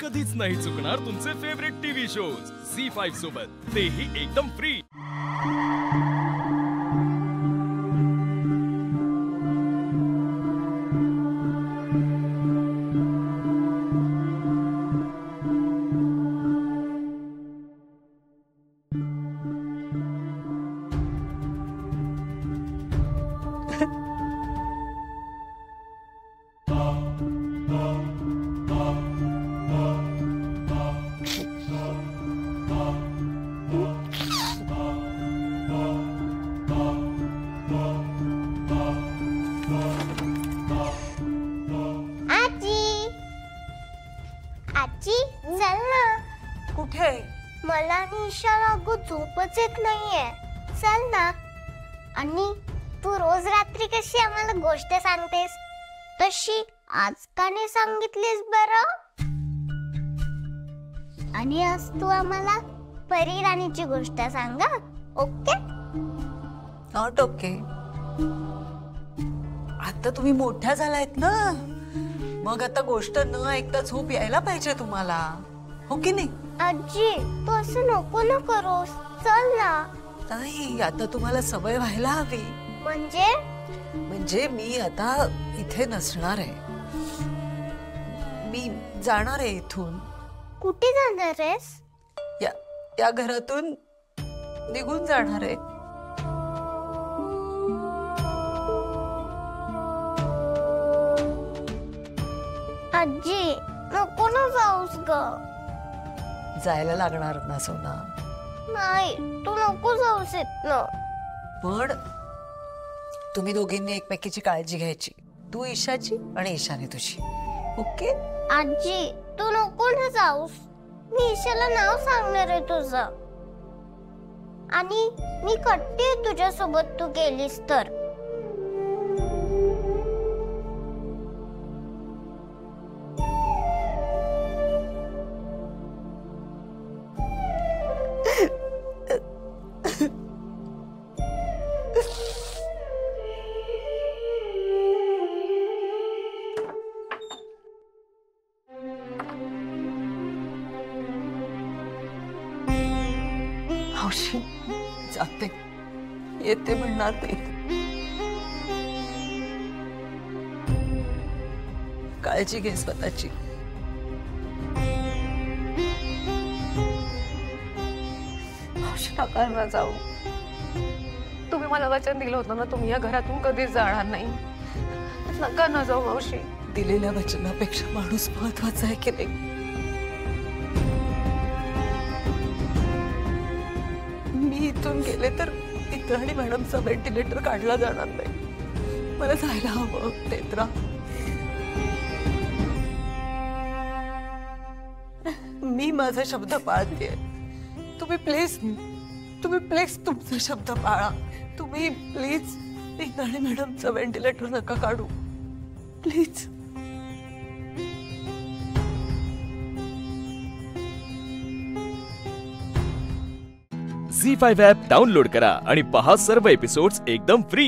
कधीच नाही चुकणार तुमचे फेवरेट टीव्ही शोज झी5 सोबत, तेही एकदम फ्री। आजी चल ना। कुठे? मला निशाला अगं झोपच येत नाहीये, चल ना। आणि तू रोज रात्री कशी आम्हाला गोष्ट सांगतेस तशी आज का नाही सांगितलीस बरं? आणि आज तू आम्हाला परी राणीची गोष्ट सांग, ओके? Not okay. आता तुम्ही मोठ्या झालायत ना, मग आता गोष्ट न ऐकता झोप यायला पाहिजे तुम्हाला, हो की नाही? आजी तू असं नको ना करूस, चल ना। नाही, आता तुम्हाला सवय व्हायला हवी। म्हणजे मी आता इथे नसणार आहे, मी जाणार आहे इथून। कुठे जाणार आहेस? या घरातून निघून जाणार आहे। आजी नको ना जाऊस ग। जायला लागणार ना सोना? नाही, तू नको जाऊस ना। पण तुम्ही दोघींनी एकमेकीची काळजी घ्यायची, तू ईशाची आणि ईशाने तुझी, ओके? आजी तू नको ना जाऊस, मी ईशाला नाव सांगणार आहे तुझं, आणि मी कट्टी तुझ्या सोबत तू गेलीस तर। मावशी जाते, येते म्हणणार नाही, काळजी घे स्वतःची। मावशी नका ना जाऊ, तुम्ही मला वचन दिलं होतं ना, तुम्ही या घरातून कधीच जाणार नाही, नका ना जाऊ मावशी। दिलेल्या वचनापेक्षा माणूस महत्वाचा आहे की नाही? मी इथून गेले तर इंद्राणी मॅडमचा व्हेंटिलेटर काढला जाणार नाही, मला जायला हवं नेत्रा। मी माझा शब्द पाळते, तुम्ही प्लीज तुमचा शब्द पाळा। तुम्ही प्लीज इंद्राणी मॅडमचा व्हेंटिलेटर नका काढू, प्लीज। झी5 ॲप डाउनलोड करा आणि पहा सर्व एपिसोड्स एकदम फ्री।